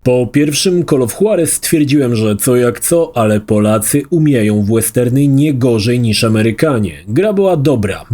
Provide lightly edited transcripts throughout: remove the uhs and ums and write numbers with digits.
Po pierwszym Call of Juarez stwierdziłem, że co jak co, ale Polacy umieją w westerny nie gorzej niż Amerykanie. Gra była dobra,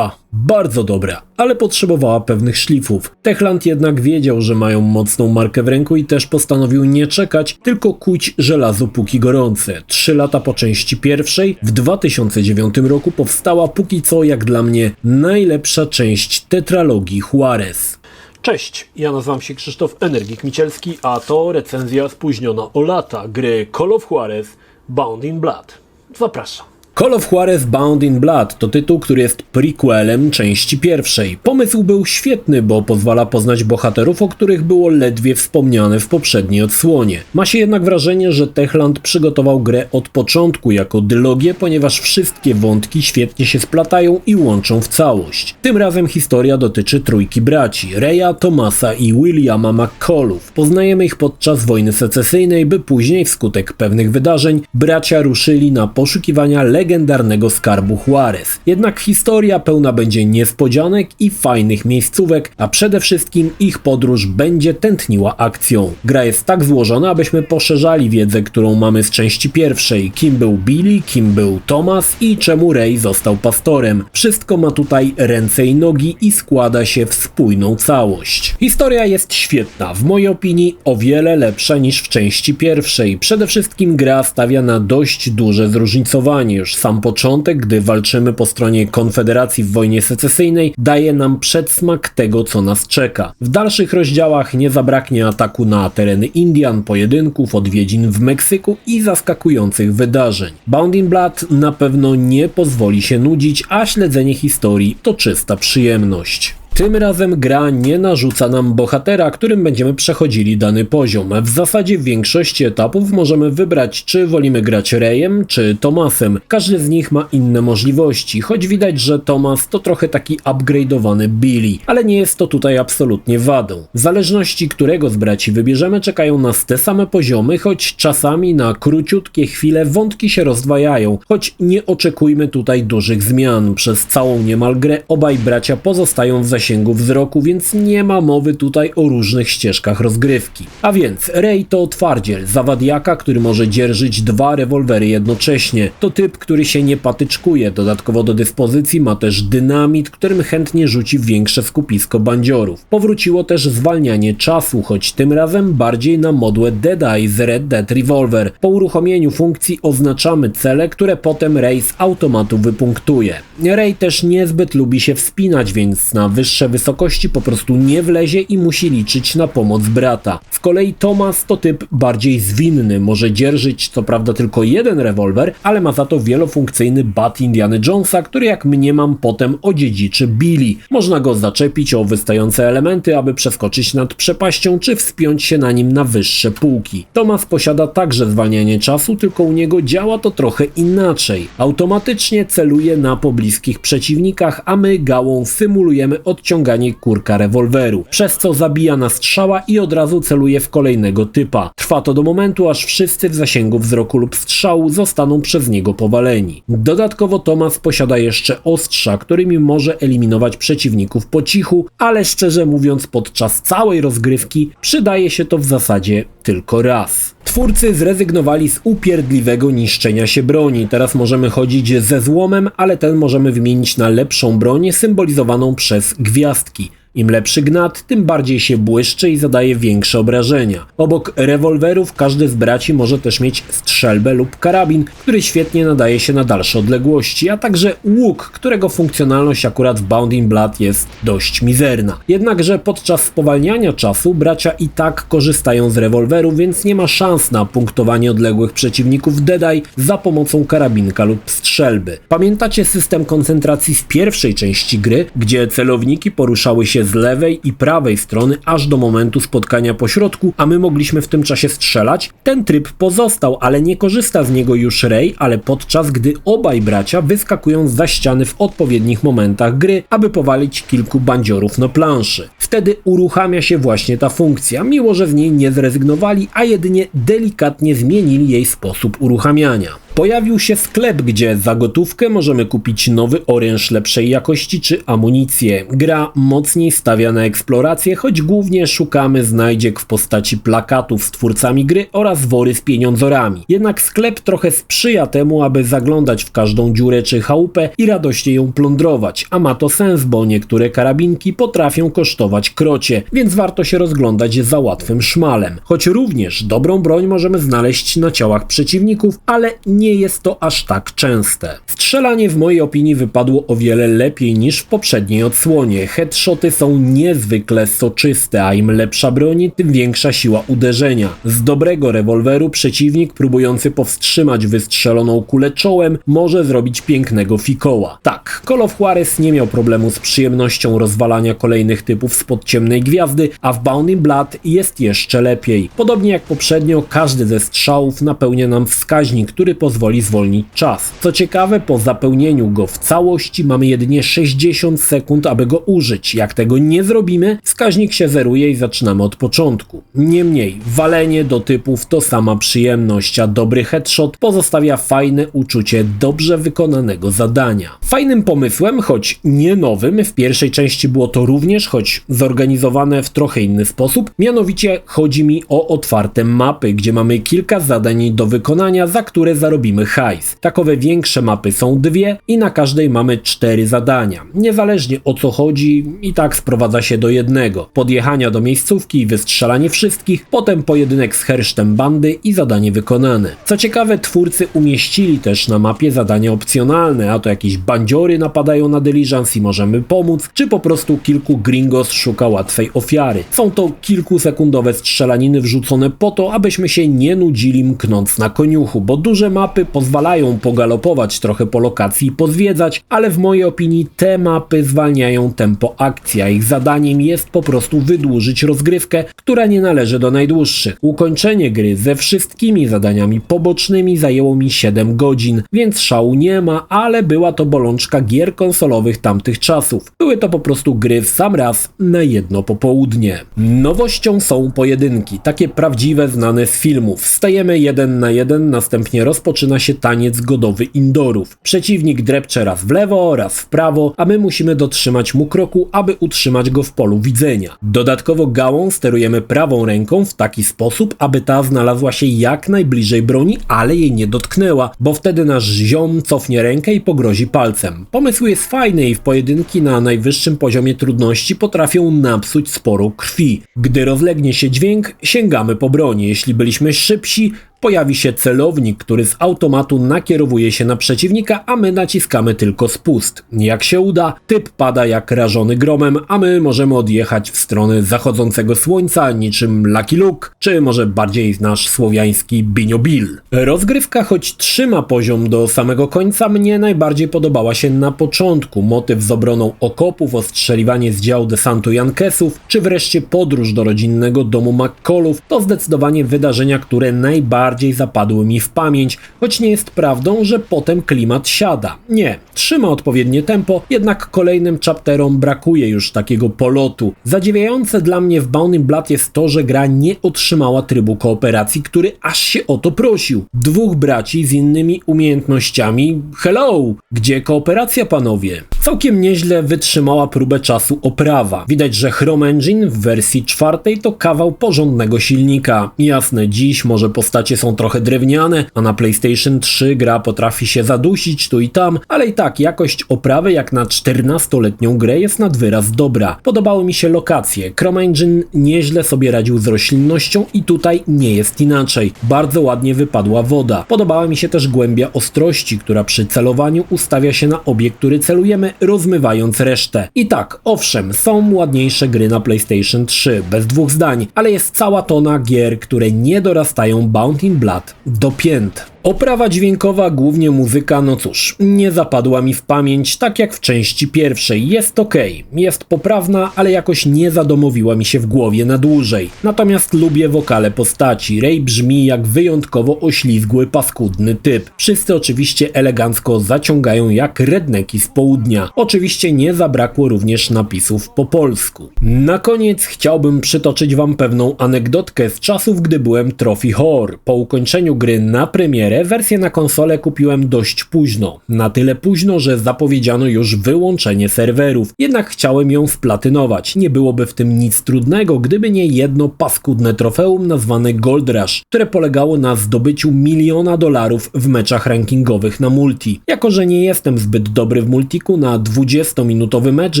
bardzo dobra, ale potrzebowała pewnych szlifów. Techland jednak wiedział, że mają mocną markę w ręku i też postanowił nie czekać, tylko kuć żelazo póki gorące. 3 lata po części pierwszej, w 2009 roku powstała póki co jak dla mnie najlepsza część tetralogii Juarez. Cześć, ja nazywam się Krzysztof Energik Micielski, a to recenzja spóźniona o lata gry Call of Juarez Bound in Blood. Zapraszam. Call of Juarez Bound in Blood to tytuł, który jest prequelem części pierwszej. Pomysł był świetny, bo pozwala poznać bohaterów, o których było ledwie wspomniane w poprzedniej odsłonie. Ma się jednak wrażenie, że Techland przygotował grę od początku jako dylogię, ponieważ wszystkie wątki świetnie się splatają i łączą w całość. Tym razem historia dotyczy trójki braci, Raya, Thomasa i Williama McCallów. Poznajemy ich podczas wojny secesyjnej, by później wskutek pewnych wydarzeń bracia ruszyli na poszukiwania legendarnego skarbu Juarez. Jednak historia pełna będzie niespodzianek i fajnych miejscówek, a przede wszystkim ich podróż będzie tętniła akcją. Gra jest tak złożona, abyśmy poszerzali wiedzę, którą mamy z części pierwszej. Kim był Billy, kim był Thomas i czemu Ray został pastorem. Wszystko ma tutaj ręce i nogi i składa się w spójną całość. Historia jest świetna, w mojej opinii o wiele lepsza niż w części pierwszej. Przede wszystkim gra stawia na dość duże zróżnicowanie. Już sam początek, gdy walczymy po stronie Konfederacji w wojnie secesyjnej, daje nam przedsmak tego, co nas czeka. W dalszych rozdziałach nie zabraknie ataku na tereny Indian, pojedynków, odwiedzin w Meksyku i zaskakujących wydarzeń. Bound in Blood na pewno nie pozwoli się nudzić, a śledzenie historii to czysta przyjemność. Tym razem gra nie narzuca nam bohatera, którym będziemy przechodzili dany poziom. W zasadzie w większości etapów możemy wybrać, czy wolimy grać Rayem, czy Thomasem. Każdy z nich ma inne możliwości, choć widać, że Thomas to trochę taki upgrade'owany Billy, ale nie jest to tutaj absolutnie wadą. W zależności którego z braci wybierzemy, czekają nas te same poziomy, choć czasami na króciutkie chwile wątki się rozdwajają, choć nie oczekujmy tutaj dużych zmian. Przez całą niemal grę obaj bracia pozostają w zasięgu wzroku, więc nie ma mowy tutaj o różnych ścieżkach rozgrywki. A więc Ray to twardziel, zawadiaka, który może dzierżyć 2 rewolwery jednocześnie. To typ, który się nie patyczkuje. Dodatkowo do dyspozycji ma też dynamit, którym chętnie rzuci większe skupisko bandziorów. Powróciło też zwalnianie czasu, choć tym razem bardziej na modłę Dead Eye z Red Dead Revolver. Po uruchomieniu funkcji oznaczamy cele, które potem Ray z automatu wypunktuje. Ray też niezbyt lubi się wspinać, więc na wyższe wysokości po prostu nie wlezie i musi liczyć na pomoc brata. Z kolei Thomas to typ bardziej zwinny, może dzierżyć co prawda tylko 1 rewolwer, ale ma za to wielofunkcyjny bat Indiana Jonesa, który jak mniemam potem odziedziczy Billy. Można go zaczepić o wystające elementy, aby przeskoczyć nad przepaścią, czy wspiąć się na nim na wyższe półki. Thomas posiada także zwalnianie czasu, tylko u niego działa to trochę inaczej. Automatycznie celuje na pobliskich przeciwnikach, a my gałą symulujemy odciąganie kurka rewolweru, przez co zabija nas strzała i od razu celuje w kolejnego typa. Trwa to do momentu, aż wszyscy w zasięgu wzroku lub strzału zostaną przez niego powaleni. Dodatkowo Thomas posiada jeszcze ostrza, którymi może eliminować przeciwników po cichu, ale szczerze mówiąc podczas całej rozgrywki przydaje się to w zasadzie tylko raz. Twórcy zrezygnowali z upierdliwego niszczenia się broni. Teraz możemy chodzić ze złomem, ale ten możemy wymienić na lepszą broń symbolizowaną przez gwiazdki. Im lepszy gnat, tym bardziej się błyszczy i zadaje większe obrażenia. Obok rewolwerów każdy z braci może też mieć strzelbę lub karabin, który świetnie nadaje się na dalsze odległości, a także łuk, którego funkcjonalność akurat w Bound in Blood jest dość mizerna. Jednakże podczas spowalniania czasu bracia i tak korzystają z rewolweru, więc nie ma szans na punktowanie odległych przeciwników Dead Eye za pomocą karabinka lub strzelby. Pamiętacie system koncentracji z pierwszej części gry, gdzie celowniki poruszały się z lewej i prawej strony aż do momentu spotkania po środku, a my mogliśmy w tym czasie strzelać? Ten tryb pozostał, ale nie korzysta z niego już Ray, ale podczas gdy obaj bracia wyskakują zza ściany w odpowiednich momentach gry, aby powalić kilku bandziorów na planszy. Wtedy uruchamia się właśnie ta funkcja, mimo że z niej nie zrezygnowali, a jedynie delikatnie zmienili jej sposób uruchamiania. Pojawił się sklep, gdzie za gotówkę możemy kupić nowy oręż lepszej jakości czy amunicję. Gra mocniej stawia na eksplorację, choć głównie szukamy znajdziek w postaci plakatów z twórcami gry oraz wory z pieniądzorami. Jednak sklep trochę sprzyja temu, aby zaglądać w każdą dziurę czy chałupę i radośnie ją plądrować, a ma to sens, bo niektóre karabinki potrafią kosztować krocie, więc warto się rozglądać za łatwym szmalem. Choć również dobrą broń możemy znaleźć na ciałach przeciwników, ale nie jest to aż tak częste. Strzelanie w mojej opinii wypadło o wiele lepiej niż w poprzedniej odsłonie. Headshoty są niezwykle soczyste, a im lepsza broń, tym większa siła uderzenia. Z dobrego rewolweru przeciwnik próbujący powstrzymać wystrzeloną kulę czołem może zrobić pięknego fikoła. Tak, Call of Juarez nie miał problemu z przyjemnością rozwalania kolejnych typów spod ciemnej gwiazdy, a w Bound in Blood jest jeszcze lepiej. Podobnie jak poprzednio, każdy ze strzałów napełnia nam wskaźnik, który pozwoli zwolnić czas. Co ciekawe, po zapełnieniu go w całości mamy jedynie 60 sekund, aby go użyć. Jak tego nie zrobimy, wskaźnik się zeruje i zaczynamy od początku. Niemniej, walenie do typów to sama przyjemność, a dobry headshot pozostawia fajne uczucie dobrze wykonanego zadania. Fajnym pomysłem, choć nie nowym, w pierwszej części było to również, choć zorganizowane w trochę inny sposób, mianowicie chodzi mi o otwarte mapy, gdzie mamy kilka zadań do wykonania, za które zarobimy hajs. Takowe większe mapy są dwie i na każdej mamy 4 zadania. Niezależnie o co chodzi, i tak sprowadza się do jednego. Podjechania do miejscówki i wystrzelanie wszystkich, potem pojedynek z hersztem bandy i zadanie wykonane. Co ciekawe, twórcy umieścili też na mapie zadania opcjonalne, a to jakieś bandziory napadają na dyliżans i możemy pomóc, czy po prostu kilku gringos szuka łatwej ofiary. Są to kilkusekundowe strzelaniny wrzucone po to, abyśmy się nie nudzili mknąc na koniuchu, bo duże mapy pozwalają pogalopować trochę po lokacji i pozwiedzać, ale w mojej opinii te mapy zwalniają tempo akcji, a ich zadaniem jest po prostu wydłużyć rozgrywkę, która nie należy do najdłuższych. Ukończenie gry ze wszystkimi zadaniami pobocznymi zajęło mi 7 godzin, więc szału nie ma, ale była to bolączka gier konsolowych tamtych czasów. Były to po prostu gry w sam raz na jedno popołudnie. Nowością są pojedynki, takie prawdziwe, znane z filmów. Stajemy 1 na 1, następnie rozpoczyna się taniec godowy indorów. Przeciwnik drepcze raz w lewo, raz w prawo, a my musimy dotrzymać mu kroku, aby utrzymać go w polu widzenia. Dodatkowo gałą sterujemy prawą ręką w taki sposób, aby ta znalazła się jak najbliżej broni, ale jej nie dotknęła, bo wtedy nasz ziom cofnie rękę i pogrozi palcem. Pomysł jest fajny i w pojedynki na najwyższym poziomie trudności potrafią napsuć sporo krwi. Gdy rozlegnie się dźwięk, sięgamy po broń. Jeśli byliśmy szybsi, pojawi się celownik, który z automatu nakierowuje się na przeciwnika, a my naciskamy tylko spust. Jak się uda, typ pada jak rażony gromem, a my możemy odjechać w stronę zachodzącego słońca niczym Lucky Luke, czy może bardziej nasz słowiański Binio Bill. Rozgrywka, choć trzyma poziom do samego końca, mnie najbardziej podobała się na początku. Motyw z obroną okopów, ostrzeliwanie z dział desantu Jankesów, czy wreszcie podróż do rodzinnego domu McCallów to zdecydowanie wydarzenia, które najbardziej zapadły mi w pamięć, choć nie jest prawdą, że potem klimat siada. Nie, trzyma odpowiednie tempo, jednak kolejnym chapterom brakuje już takiego polotu. Zadziwiające dla mnie w Bound in Blood jest to, że gra nie otrzymała trybu kooperacji, który aż się o to prosił. 2 braci z innymi umiejętnościami, hello! Gdzie kooperacja, panowie? Całkiem nieźle wytrzymała próbę czasu oprawa. Widać, że Chrome Engine w wersji 4 to kawał porządnego silnika. Jasne, dziś może postacie są trochę drewniane, a na PlayStation 3 gra potrafi się zadusić tu i tam, ale i tak jakość oprawy jak na 14-letnią grę jest nad wyraz dobra. Podobały mi się lokacje. Chrome Engine nieźle sobie radził z roślinnością i tutaj nie jest inaczej. Bardzo ładnie wypadła woda. Podobała mi się też głębia ostrości, która przy celowaniu ustawia się na obiekt, który celujemy, rozmywając resztę. I tak, owszem, są ładniejsze gry na PlayStation 3, bez 2 zdań, ale jest cała tona gier, które nie dorastają Bound in Blood do pięt. Oprawa dźwiękowa, głównie muzyka, no cóż, nie zapadła mi w pamięć, tak jak w części pierwszej. Jest okej, jest poprawna, ale jakoś nie zadomowiła mi się w głowie na dłużej. Natomiast lubię wokale postaci. Ray brzmi jak wyjątkowo oślizgły, paskudny typ. Wszyscy oczywiście elegancko zaciągają jak redneki z południa. Oczywiście nie zabrakło również napisów po polsku. Na koniec chciałbym przytoczyć wam pewną anegdotkę z czasów, gdy byłem trophy whore. Po ukończeniu gry na premierę premierę, wersję na konsolę kupiłem dość późno. Na tyle późno, że zapowiedziano już wyłączenie serwerów. Jednak chciałem ją splatynować. Nie byłoby w tym nic trudnego, gdyby nie jedno paskudne trofeum nazwane Gold Rush, które polegało na zdobyciu $1 000 000 w meczach rankingowych na multi. Jako że nie jestem zbyt dobry w multiku, na 20-minutowy mecz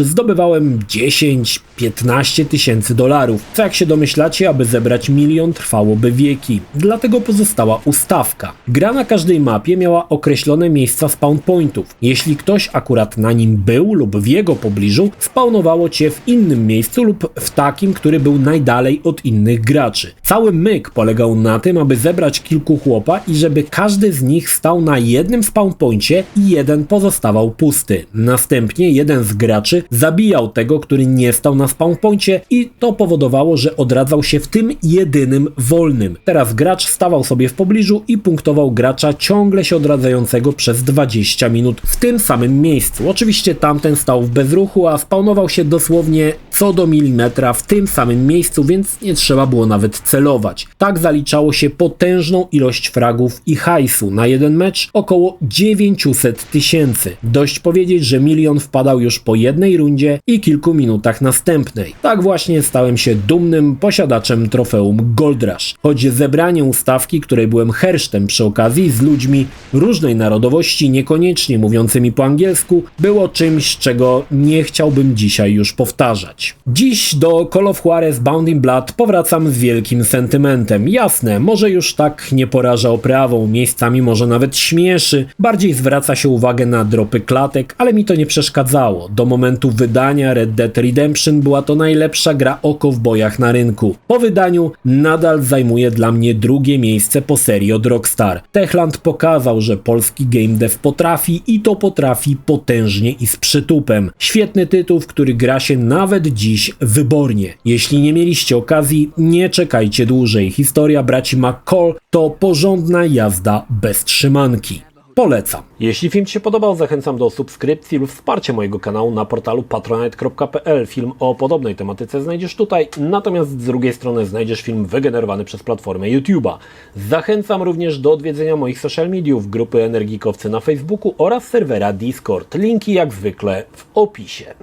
zdobywałem 10-15 tysięcy dolarów, co jak się domyślacie, aby zebrać 1 000 000 trwałoby wieki. Dlatego pozostała ustawka. Gra na każdej mapie miała określone miejsca spawn pointów. Jeśli ktoś akurat na nim był lub w jego pobliżu, spawnowało cię w innym miejscu lub w takim, który był najdalej od innych graczy. Cały myk polegał na tym, aby zebrać kilku chłopa i żeby każdy z nich stał na jednym spawn poincie i jeden pozostawał pusty. Następnie jeden z graczy zabijał tego, który nie stał na spawn poincie i to powodowało, że odradzał się w tym jedynym wolnym. Teraz gracz stawał sobie w pobliżu i punktował gracza ciągle się odradzającego przez 20 minut w tym samym miejscu. Oczywiście tamten stał w bezruchu, a spawnował się dosłownie co do milimetra w tym samym miejscu, więc nie trzeba było nawet celować. Tak zaliczało się potężną ilość fragów i hajsu. Na jeden mecz około 900 000. Dość powiedzieć, że 1 000 000 wpadał już po jednej rundzie i kilku minutach następnej. Tak właśnie stałem się dumnym posiadaczem trofeum Gold Rush. Choć zebranie ustawki, której byłem hersztem przy okazji z ludźmi różnej narodowości, niekoniecznie mówiącymi po angielsku, było czymś, czego nie chciałbym dzisiaj już powtarzać. Dziś do Call of Juarez Bound in Blood powracam z wielkim sentymentem. Jasne, może już tak nie poraża oprawą, miejscami może nawet śmieszy, bardziej zwraca się uwagę na dropy klatek, ale mi to nie przeszkadzało. Do momentu wydania Red Dead Redemption była to najlepsza gra o kowbojach na rynku. Po wydaniu nadal zajmuje dla mnie drugie miejsce po serii od Rockstar. Techland pokazał, że polski game dev potrafi i to potrafi potężnie i z przytupem. Świetny tytuł, w który gra się nawet dziś wybornie. Jeśli nie mieliście okazji, nie czekajcie dłużej. Historia braci McCall to porządna jazda bez trzymanki. Polecam. Jeśli film Ci się podobał, zachęcam do subskrypcji lub wsparcia mojego kanału na portalu patronite.pl. Film o podobnej tematyce znajdziesz tutaj, natomiast z drugiej strony znajdziesz film wygenerowany przez platformę YouTube'a. Zachęcam również do odwiedzenia moich social mediów, grupy Energikowcy na Facebooku oraz serwera Discord. Linki jak zwykle w opisie.